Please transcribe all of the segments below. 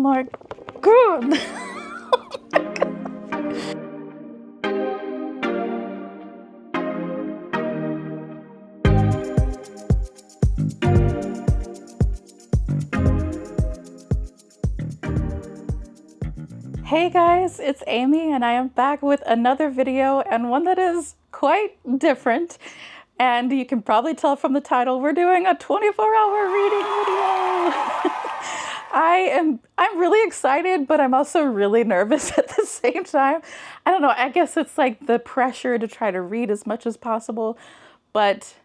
my god. Hey guys, it's Amy and I am back with another video, and one that is quite different. And you can probably tell from the title, we're doing a 24-hour reading video. I'm really excited, but I'm also really nervous at the same time. I don't know, I guess it's like the pressure to try to read as much as possible, but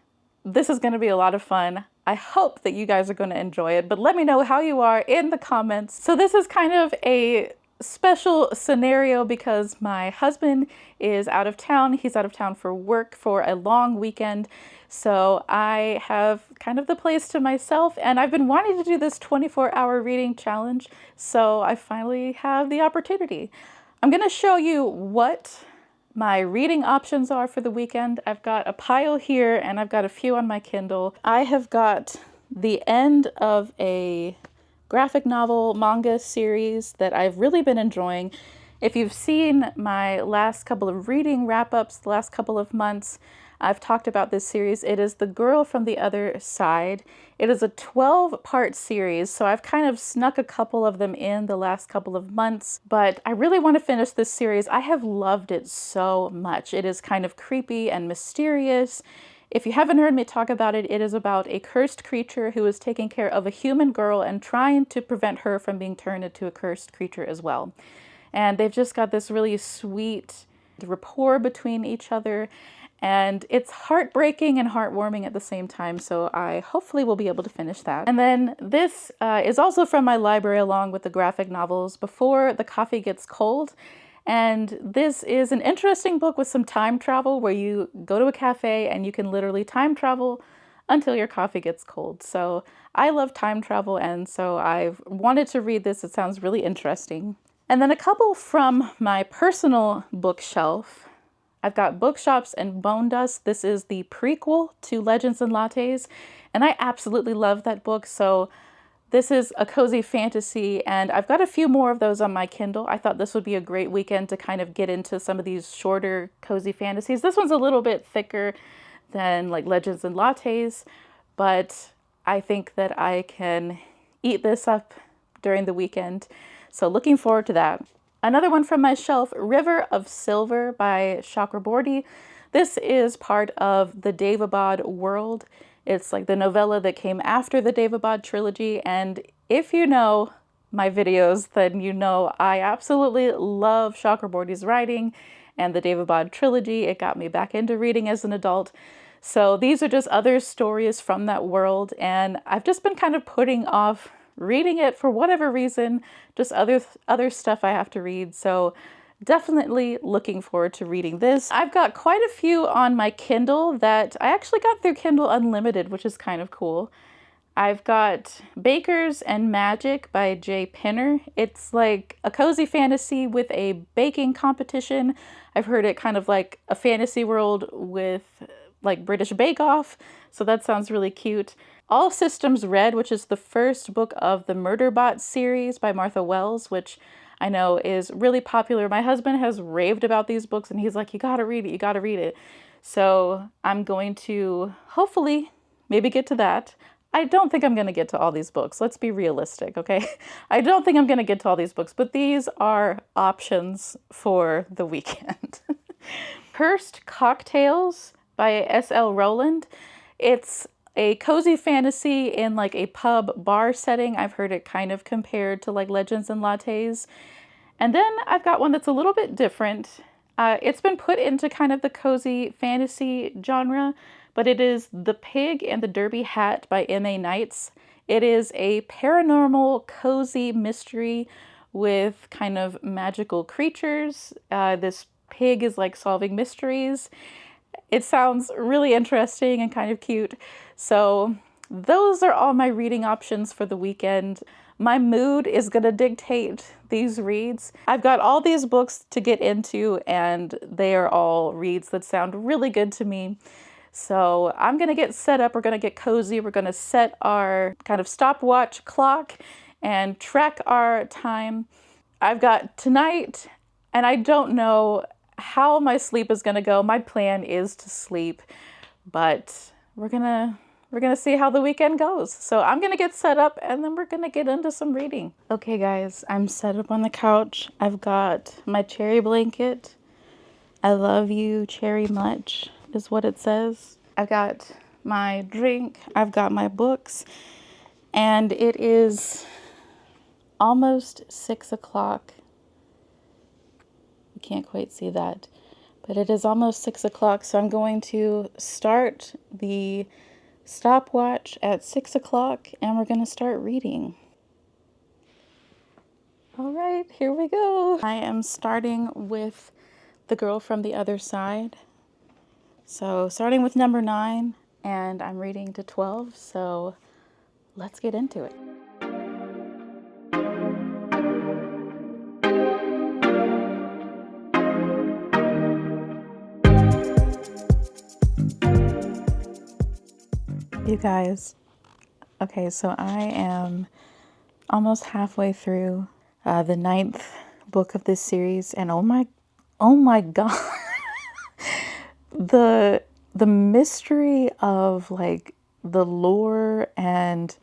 this is going to be a lot of fun. I hope that you guys are going to enjoy it, but let me know how you are in the comments. So this is kind of a special scenario because my husband is out of town. He's out of town for work for a long weekend. So I have kind of the place to myself, and I've been wanting to do this 24-hour reading challenge. So I finally have the opportunity. I'm going to show you what my reading options are for the weekend. I've got a pile here and I've got a few on my Kindle. I have got the end of a graphic novel manga series that I've really been enjoying. If you've seen my last couple of reading wrap-ups the last couple of months, I've talked about this series. It is The Girl from the Other Side. It is a 12-part series, so I've kind of snuck a couple of them in the last couple of months, but I really want to finish this series. I have loved it so much. It is kind of creepy and mysterious. If you haven't heard me talk about it, it is about a cursed creature who is taking care of a human girl and trying to prevent her from being turned into a cursed creature as well. And they've just got this really sweet rapport between each other, and it's heartbreaking and heartwarming at the same time, so I hopefully will be able to finish that. And then this is also from my library along with the graphic novels, Before the Coffee Gets Cold. And this is an interesting book with some time travel where you go to a cafe and you can literally time travel until your coffee gets cold. So I love time travel, and so I've wanted to read this. It sounds really interesting. And then a couple from my personal bookshelf. I've got Bookshops and Bone Dust. This is the prequel to Legends and Lattes, and I absolutely love that book. So this is a cozy fantasy, and I've got a few more of those on my Kindle. I thought this would be a great weekend to kind of get into some of these shorter cozy fantasies. This one's a little bit thicker than like Legends and Lattes, but I think that I can eat this up during the weekend. So looking forward to that. Another one from my shelf, River of Silver by Chakraborty. This is part of the Daevabad world. It's like the novella that came after the Daevabad trilogy, and if you know my videos, then you know I absolutely love Chakraborty's writing and the Daevabad trilogy. It got me back into reading as an adult. So these are just other stories from that world, and I've just been kind of putting off reading it for whatever reason, just other stuff I have to read. So definitely looking forward to reading this. I've got quite a few on my Kindle that I actually got through Kindle Unlimited, which is kind of cool. I've got Bakers and Magic by Jay Pinner. It's like a cozy fantasy with a baking competition. I've heard it kind of like a fantasy world with like British Bake Off, so that sounds really cute. All Systems Red, which is the first book of the Murderbot series by Martha Wells, which I know is really popular. My husband has raved about these books and he's like, you gotta read it, you gotta read it. So I'm going to hopefully maybe get to that. I don't think I'm gonna get to all these books. Let's be realistic, okay? I don't think I'm gonna get to all these books, but these are options for the weekend. Cursed Cocktails by S.L. Rowland. It's a cozy fantasy in like a pub bar setting. I've heard it kind of compared to like Legends and Lattes. And then I've got one that's a little bit different. It's been put into kind of the cozy fantasy genre, but it is The Pig and the Derby Hat by M.A. Nights. It is a paranormal cozy mystery with kind of magical creatures. This pig is like solving mysteries. It sounds really interesting and kind of cute. So those are all my reading options for the weekend. My mood is going to dictate these reads. I've got all these books to get into, and they are all reads that sound really good to me. So I'm going to get set up. We're going to get cozy. We're going to set our kind of stopwatch clock, and track our time. I've got tonight, and I don't know how my sleep is going to go. My plan is to sleep, but we're gonna see how the weekend goes. So I'm gonna get set up and then we're gonna get into some reading. Okay guys, I'm set up on the couch. I've got my cherry blanket. I love you cherry much is what it says. I've got my drink, I've got my books, and it is almost 6 o'clock. You can't quite see that, but it is almost 6 o'clock, so I'm going to start the stopwatch at 6 o'clock and we're going to start reading. All right, here we go. I am starting with The Girl from the Other Side. So starting with number 9, and I'm reading to 12, so let's get into it. You guys, okay, so I am almost halfway through the 9th book of this series, and oh my god, the mystery of like the lore and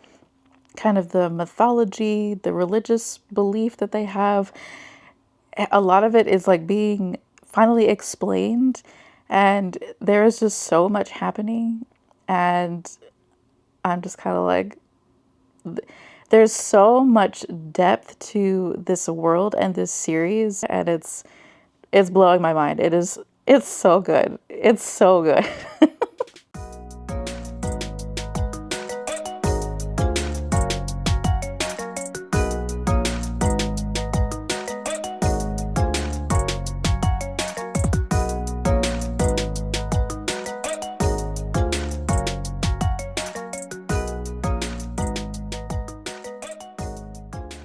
kind of the mythology, the religious belief that they have, a lot of it is like being finally explained, and there is just so much happening, and I'm just kind of like, there's so much depth to this world and this series, and it's blowing my mind. It's so good. It's so good.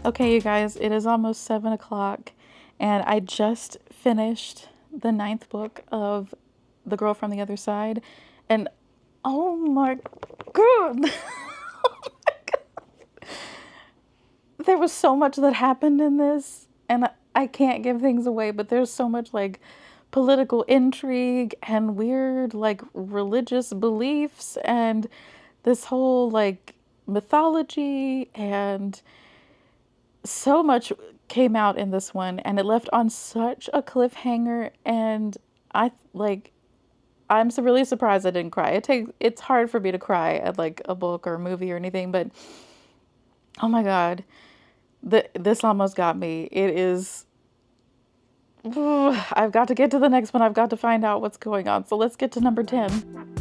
Okay, you guys, it is almost 7 o'clock, and I just finished the 9th book of The Girl from the Other Side, and oh my god, there was so much that happened in this, and I can't give things away, but there's so much like political intrigue and weird like religious beliefs and this whole like mythology, and so much came out in this one, and it left on such a cliffhanger, and I'm so really surprised I didn't cry. It's hard for me to cry at like a book or a movie or anything, but oh my god, this almost got me. It is, I've got to get to the next one. I've got to find out what's going on. So let's get to number 10.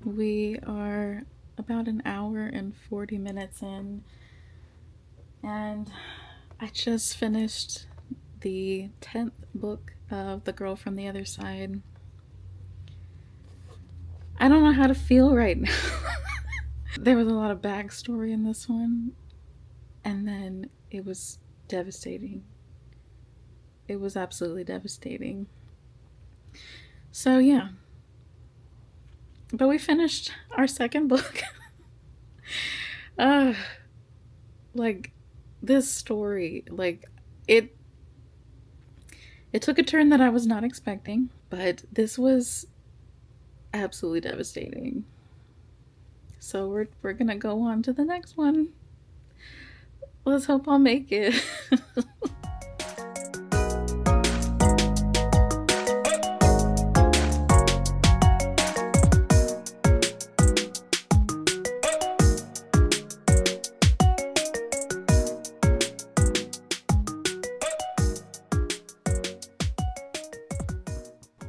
We are about an hour and 40 minutes in, and I just finished the 10th book of The Girl from the Other Side. I don't know how to feel right now. There was a lot of backstory in this one, and then it was devastating. It was absolutely devastating. So yeah. But we finished our second book. Like this story, like it took a turn that I was not expecting, but this was absolutely devastating. So we're gonna go on to the next one. Let's hope I'll make it.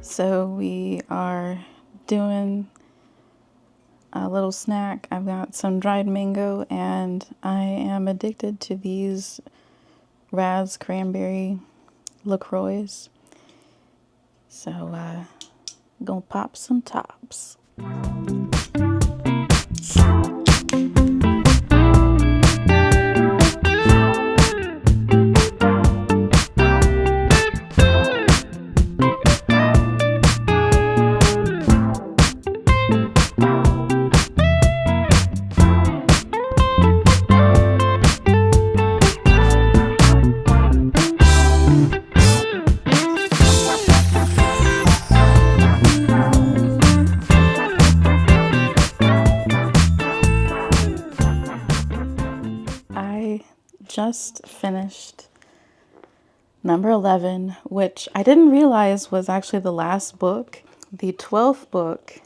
So we are doing a little snack. I've got some dried mango, and I am addicted to these Raz cranberry LaCroix. So, gonna pop some tops. I just finished number 11, which I didn't realize was actually the last book. The 12th book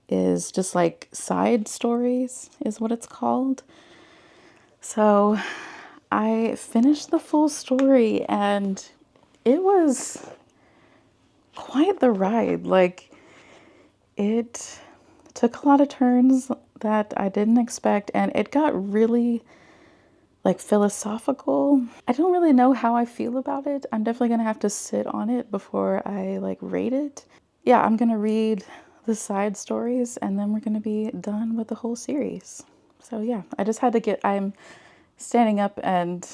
is just like side stories, is what it's called. So I finished the full story, and it was quite the ride. Like, it took a lot of turns that I didn't expect, and it got really like philosophical. I don't really know how I feel about it. I'm definitely gonna have to sit on it before I like rate it. Yeah, I'm gonna read the side stories, and then we're gonna be done with the whole series. So yeah, I just had to I'm standing up and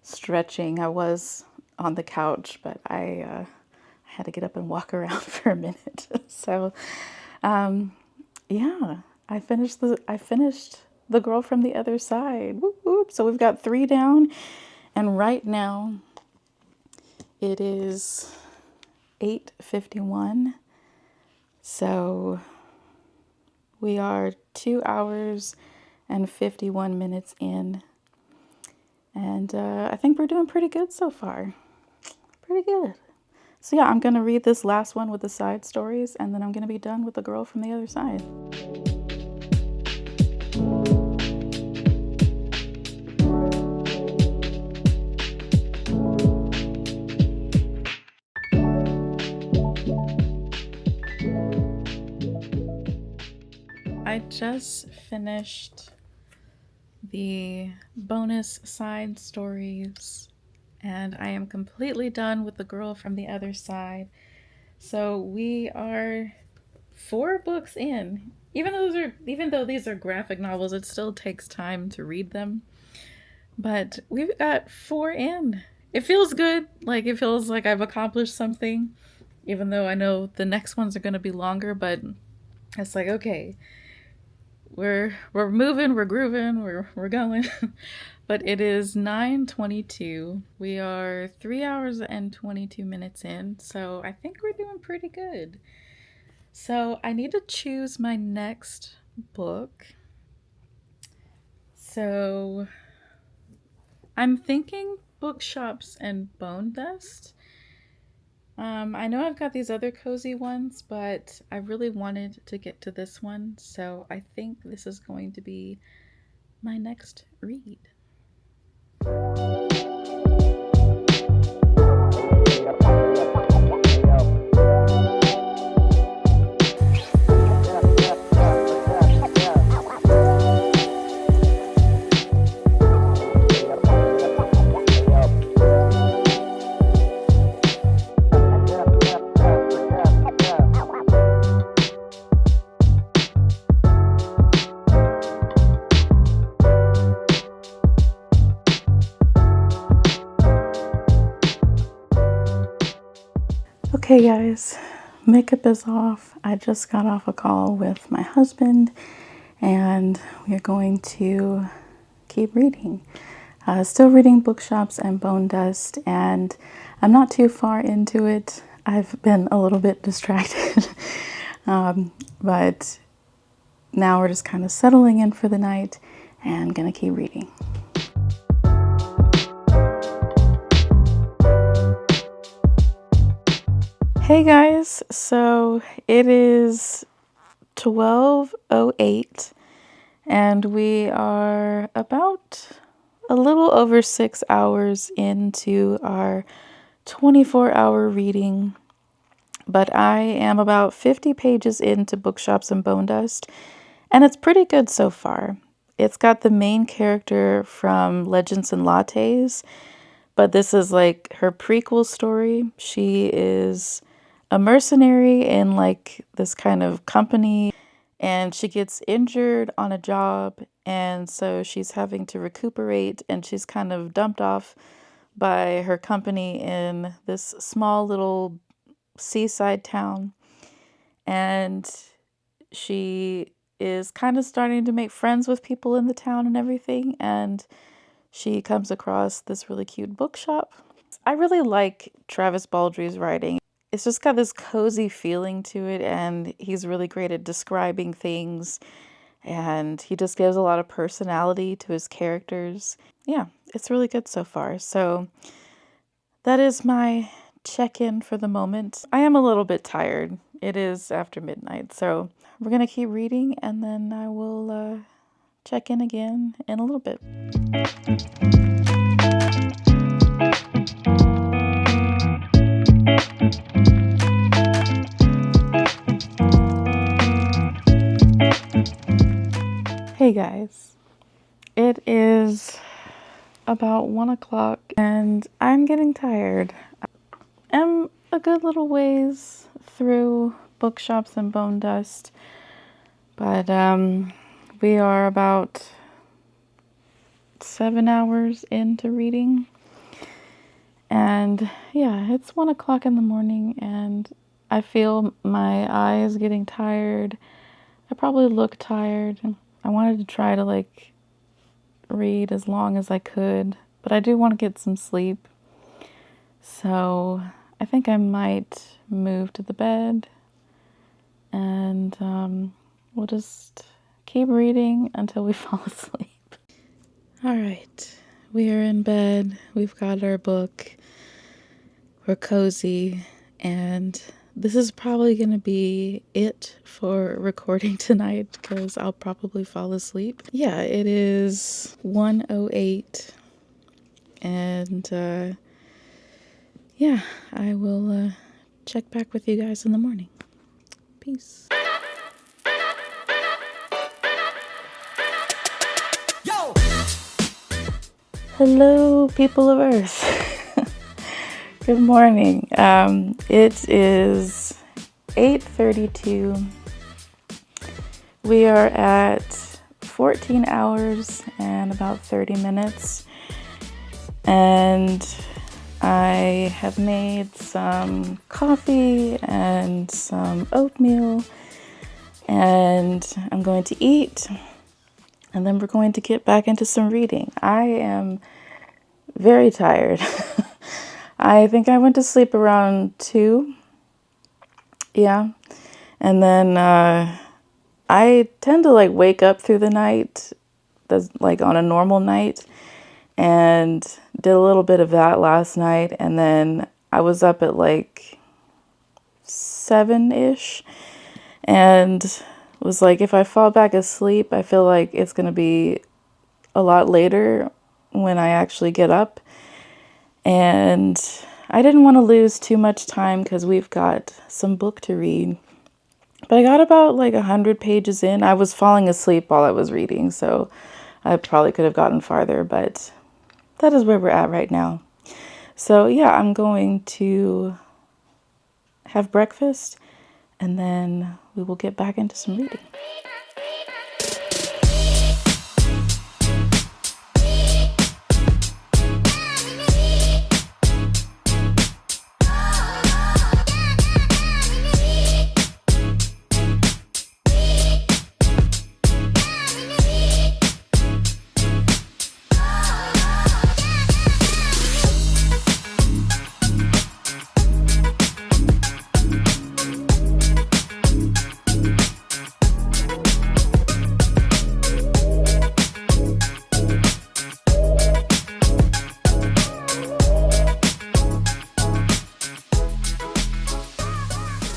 stretching. I was on the couch, but I had to get up and walk around for a minute. So yeah, I finished The Girl from the Other Side. Whoop, whoop. So we've got 3 down, and right now it is 8:51. So we are 2 hours and 51 minutes in, and I think we're doing pretty good so far. Pretty good. So yeah, I'm gonna read this last one with the side stories, and then I'm gonna be done with The Girl from the Other Side. I just finished the bonus side stories, and I am completely done with The Girl from the Other Side. So we are 4 books in. Even though these are graphic novels, it still takes time to read them. But we've got 4 in. It feels good. Like, it feels like I've accomplished something, even though I know the next ones are going to be longer. But it's like, okay, we're moving, we're grooving, we're going. But it is 9:22. We are 3 hours and 22 minutes in, so I think we're doing pretty good. So I need to choose my next book. So I'm thinking Bookshops and Bone Dust. I know I've got these other cozy ones, but I really wanted to get to this one, so I think this is going to be my next read. Okay guys, makeup is off. I just got off a call with my husband, and we're going to keep reading. Still reading Bookshops and Bone Dust, and I'm not too far into it. I've been a little bit distracted, but now we're just kind of settling in for the night and gonna keep reading. Hey guys, so it is 12:08, and we are about a little over 6 hours into our 24-hour reading But I am about 50 pages into Bookshops and Bone Dust, and it's pretty good so far. It's got the main character from Legends and Lattes, but this is like her prequel story. She is a mercenary in like this kind of company, and she gets injured on a job, and so she's having to recuperate, and she's kind of dumped off by her company in this small little seaside town. And she is kind of starting to make friends with people in the town and everything, and she comes across this really cute bookshop. I really like Travis Baldry's writing. It's just got this cozy feeling to it, and he's really great at describing things, and he just gives a lot of personality to his characters. Yeah, it's really good so far. So that is my check-in for the moment. I am a little bit tired. It is after midnight, so we're gonna keep reading, and then I will check in again in a little bit. Hey guys, it is about 1 o'clock and I'm getting tired. I'm a good little ways through Bookshops and Bone Dust, but we are about 7 hours into reading, and yeah, it's 1 o'clock in the morning and I feel my eyes getting tired. I probably look tired. I wanted to try to like read as long as I could, but I do want to get some sleep. So I think I might move to the bed, and we'll just keep reading until we fall asleep. All right, we are in bed. We've got our book. We're cozy, and this is probably going to be it for recording tonight because I'll probably fall asleep. Yeah, it is 1:08, and yeah, I will check back with you guys in the morning. Peace. Yo! Hello, people of Earth. Good morning. It is 8:32. We are at 14 hours and about 30 minutes. And I have made some coffee and some oatmeal, and I'm going to eat, and then we're going to get back into some reading. I am very tired. I think I went to sleep around 2. Yeah. And then I tend to like wake up through the night, like on a normal night, and did a little bit of that last night, and then I was up at like 7-ish and was like, if I fall back asleep, I feel like it's going to be a lot later when I actually get up. And I didn't want to lose too much time because we've got some book to read. But I got about like 100 pages in. I was falling asleep while I was reading, so I probably could have gotten farther, but that is where we're at right now. So yeah, I'm going to have breakfast, and then we will get back into some reading.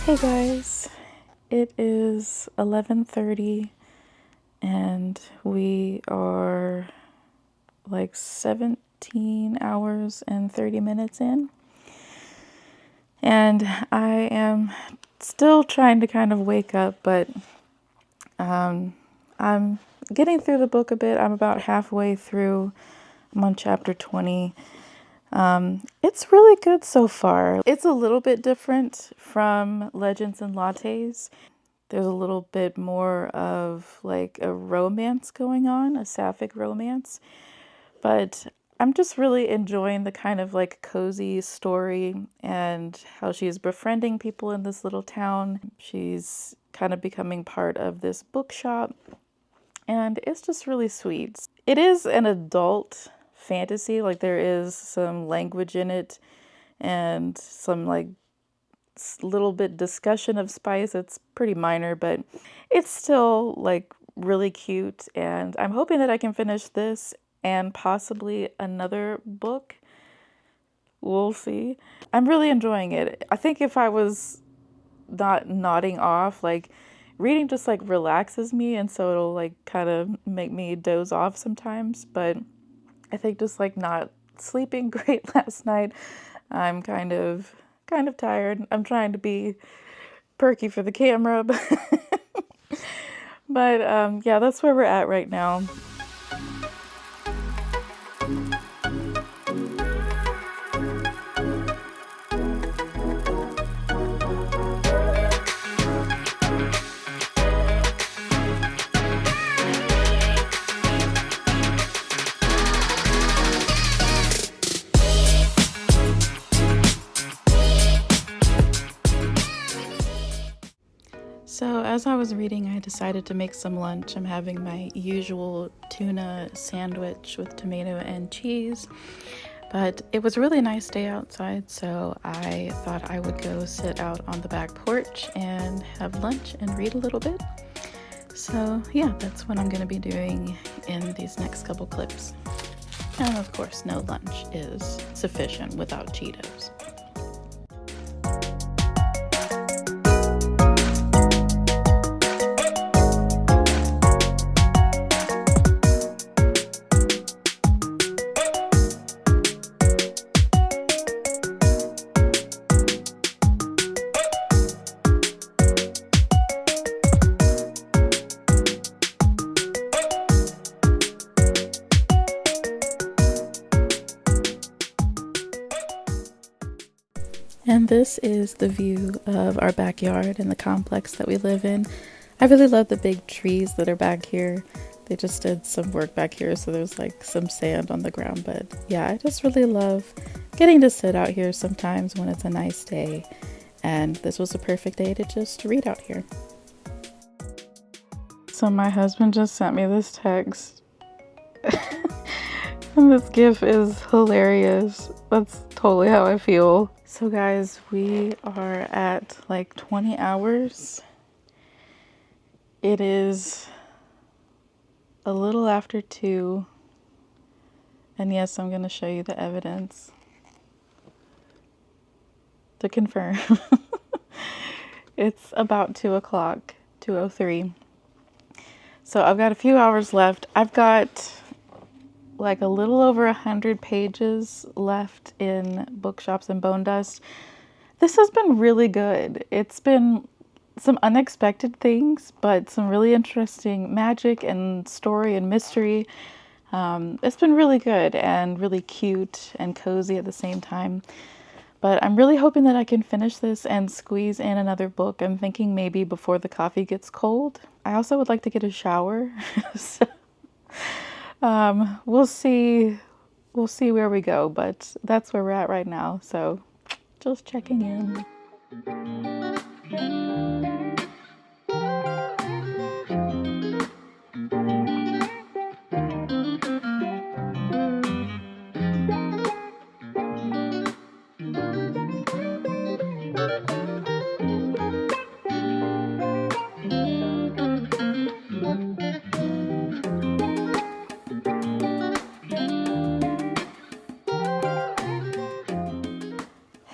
Hey guys, it is 11:30 and we are like 17 hours and 30 minutes in. And I am still trying to kind of wake up, but I'm getting through the book a bit. I'm about halfway through. I'm on chapter 20. It's really good so far. It's a little bit different from Legends and Lattes. There's a little bit more of like a romance going on, a sapphic romance. But I'm just really enjoying the kind of like cozy story and how she's befriending people in this little town. She's kind of becoming part of this bookshop, and it's just really sweet. It is an adult fantasy, like there is some language in it and some like little bit discussion of spice. It's pretty minor, but it's still like really cute, and I'm hoping that I can finish this and possibly another book. We'll see. I'm really enjoying it. I think if I was not nodding off, like reading just like relaxes me, and so it'll like kind of make me doze off sometimes, but I think just like not sleeping great last night, I'm kind of tired. I'm trying to be perky for the camera, but yeah, that's where we're at right now. So as I was reading, I decided to make some lunch. I'm having my usual tuna sandwich with tomato and cheese, but it was a really nice day outside, so I thought I would go sit out on the back porch and have lunch and read a little bit. So yeah, that's what I'm going to be doing in these next couple clips. And of course, no lunch is sufficient without Cheetos. And this is the view of our backyard and the complex that we live in. I really love the big trees that are back here. They just did some work back here, so there's like some sand on the ground. But yeah, I just really love getting to sit out here sometimes when it's a nice day. And this was a perfect day to just read out here. So my husband just sent me this text. And this gif is hilarious. That's totally how I feel. So guys, we are at like 20 hours. It is a little after 2. And yes, I'm going to show you the evidence to confirm. It's about 2 o'clock, 2:03. So I've got a few hours left. I've got like a little over 100 pages left in Bookshops and Bone Dust. This has been really good. It's been some unexpected things, but some really interesting magic and story and mystery. It's been really good and really cute and cozy at the same time. But I'm really hoping that I can finish this and squeeze in another book. I'm thinking maybe before the coffee gets cold. I also would like to get a shower. So we'll see where we go, but that's where we're at right now. So just checking in.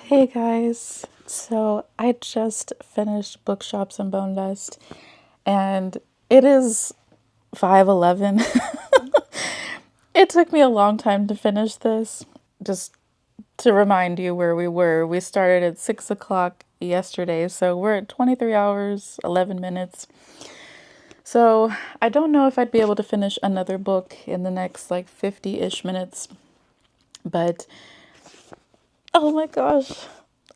Hey guys, so I just finished Bookshops and Bone Dust, and it is 5:11. It took me a long time to finish this, just to remind you where we were, we started at 6 o'clock yesterday, so we're at 23 hours, 11 minutes. So I don't know if I'd be able to finish another book in the next like 50-ish minutes, but oh my gosh,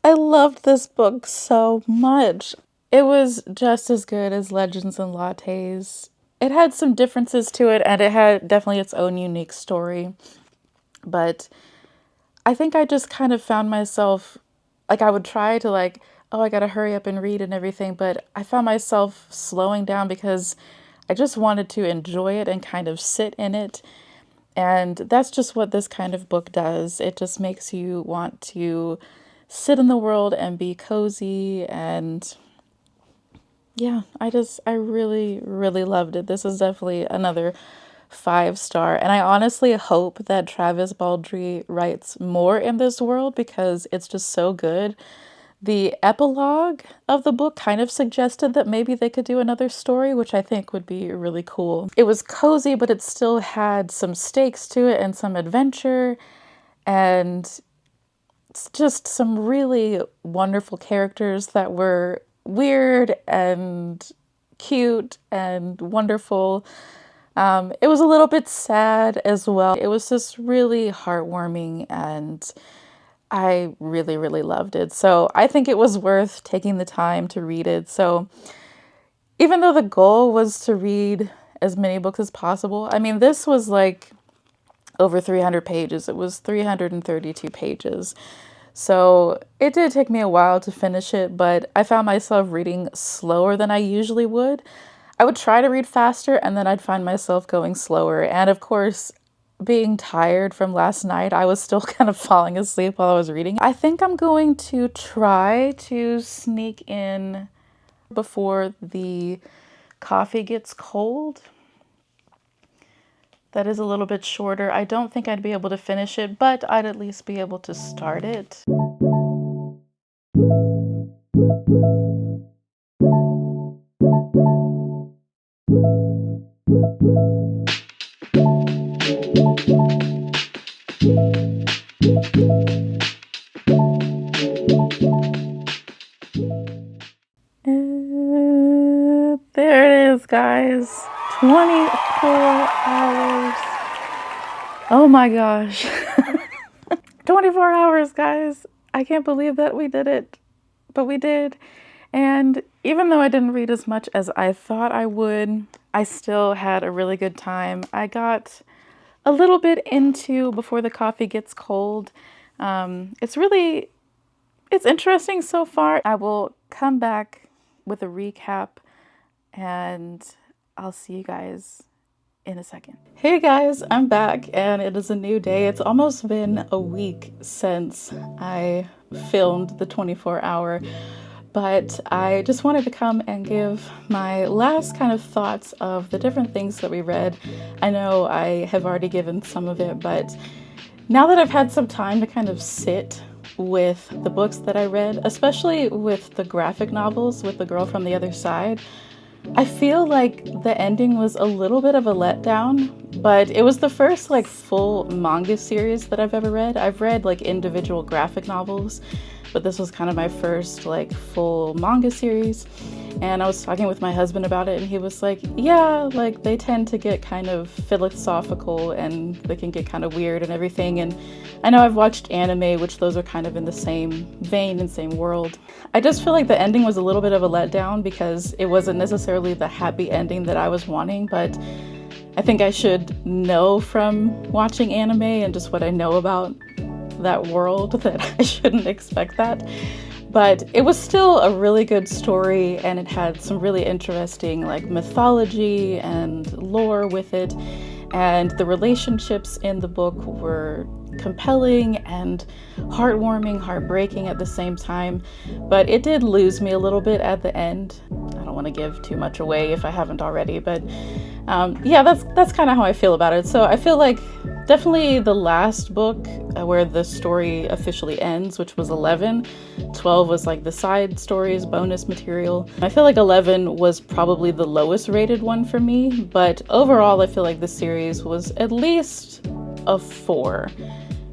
I loved this book so much. It was just as good as Legends and Lattes. It had some differences to it, and it had definitely its own unique story, but I think I just kind of found myself, like I would try to like, oh, I gotta hurry up and read and everything, but I found myself slowing down because I just wanted to enjoy it and kind of sit in it. And that's just what this kind of book does. It just makes you want to sit in the world and be cozy. And yeah, I really, really loved it. This is definitely another 5-star. And I honestly hope that Travis Baldree writes more in this world because it's just so good. The epilogue of the book kind of suggested that maybe they could do another story, which I think would be really cool. It was cozy, but it still had some stakes to it and some adventure, and it's just some really wonderful characters that were weird and cute and wonderful. It was a little bit sad as well. It was just really heartwarming, and I really, really loved it. So I think it was worth taking the time to read it. So even though the goal was to read as many books as possible, I mean, this was like over 300 pages. It was 332 pages. So it did take me a while to finish it, but I found myself reading slower than I usually would. I would try to read faster and then I'd find myself going slower. And of course, being tired from last night, I was still kind of falling asleep while I was reading. I think I'm going to try to sneak in before the coffee gets cold. That is a little bit shorter. I don't think I'd be able to finish it, but I'd at least be able to start it. There it is, guys. 24 hours. Oh my gosh. 24 hours, guys. I can't believe that we did it, but we did. And even though I didn't read as much as I thought I would, I still had a really good time. I got a little bit into Before the Coffee Gets Cold. It's interesting so far. I will come back with a recap and I'll see you guys in a second. Hey guys, I'm back and it is a new day. It's almost been a week since I filmed the 24-hour, but I just wanted to come and give my last kind of thoughts of the different things that we read. I know I have already given some of it, but now that I've had some time to kind of sit with the books that I read, especially with the graphic novels with The Girl from the Other Side, I feel like the ending was a little bit of a letdown, but it was the first like full manga series that I've ever read. I've read like individual graphic novels, but this was kind of my first like full manga series. And I was talking with my husband about it and he was like, yeah, like they tend to get kind of philosophical and they can get kind of weird and everything. And I know I've watched anime, which those are kind of in the same vein and same world. I just feel like the ending was a little bit of a letdown because it wasn't necessarily the happy ending that I was wanting, but I think I should know from watching anime and just what I know about that world that I shouldn't expect that. But it was still a really good story and it had some really interesting like mythology and lore with it. And the relationships in the book were compelling and heartwarming, heartbreaking at the same time. But it did lose me a little bit at the end. I don't want to give too much away if I haven't already, but yeah, that's kind of how I feel about it. So I feel like definitely the last book where the story officially ends, which was 11. 12 was like the side stories, bonus material. I feel like 11 was probably the lowest rated one for me, but overall I feel like the series was at least a 4.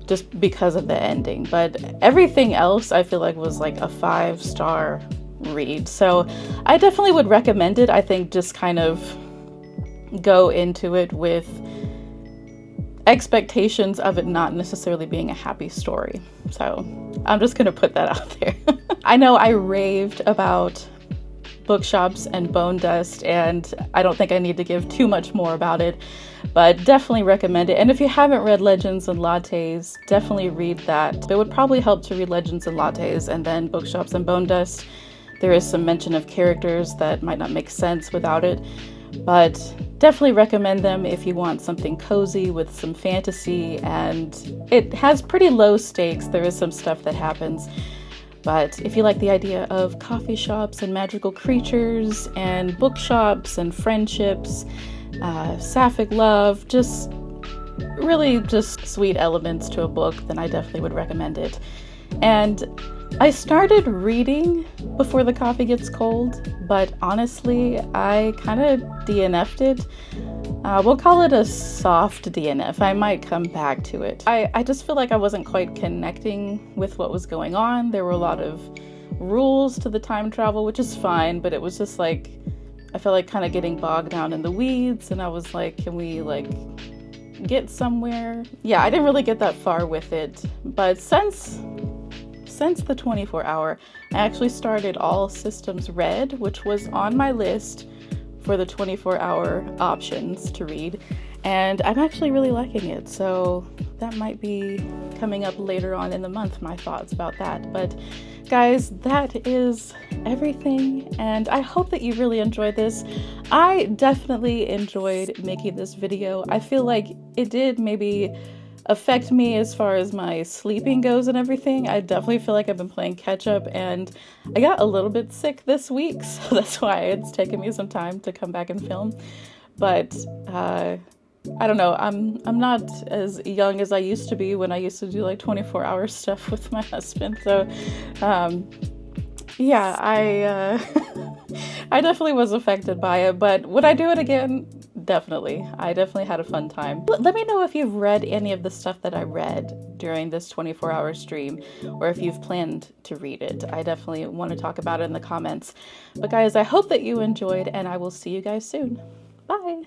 just because of the ending. But everything else I feel like was like a 5-star read. So I definitely would recommend it. I think just kind of go into it with expectations of it not necessarily being a happy story. So I'm just gonna put that out there. I know I raved about Bookshops and Bone Dust, and I don't think I need to give too much more about it, but definitely recommend it. And if you haven't read Legends and Lattes, definitely read that. It would probably help to read Legends and Lattes and then Bookshops and Bone Dust. There is some mention of characters that might not make sense without it, but definitely recommend them if you want something cozy with some fantasy, and it has pretty low stakes. There is some stuff that happens, but if you like the idea of coffee shops and magical creatures and bookshops and friendships, sapphic love, just really just sweet elements to a book, then I definitely would recommend it. And I started reading Before the Coffee Gets Cold, but honestly, I kind of DNF'd it. We'll call it a soft DNF. I might come back to it. I just feel like I wasn't quite connecting with what was going on. There were a lot of rules to the time travel, which is fine, but it was just like, I felt like kind of getting bogged down in the weeds, and I was like, can we like get somewhere? Yeah, I didn't really get that far with it, but since the 24 hour, I actually started All Systems Red, which was on my list for the 24-hour options to read, and I'm actually really liking it. So that might be coming up later on in the month, my thoughts about that. But guys, that is everything, and I hope that you really enjoyed this. I definitely enjoyed making this video. I feel like it did maybe affect me as far as my sleeping goes and everything. I definitely feel like I've been playing catch up, and I got a little bit sick this week, so that's why it's taken me some time to come back and film. But I don't know, I'm not as young as I used to be when I used to do like 24-hour stuff with my husband. So yeah, I definitely was affected by it, but would I do it again? Definitely. I definitely had a fun time. Let me know if you've read any of the stuff that I read during this 24-hour stream, or if you've planned to read it. I definitely want to talk about it in the comments. But guys, I hope that you enjoyed, and I will see you guys soon. Bye!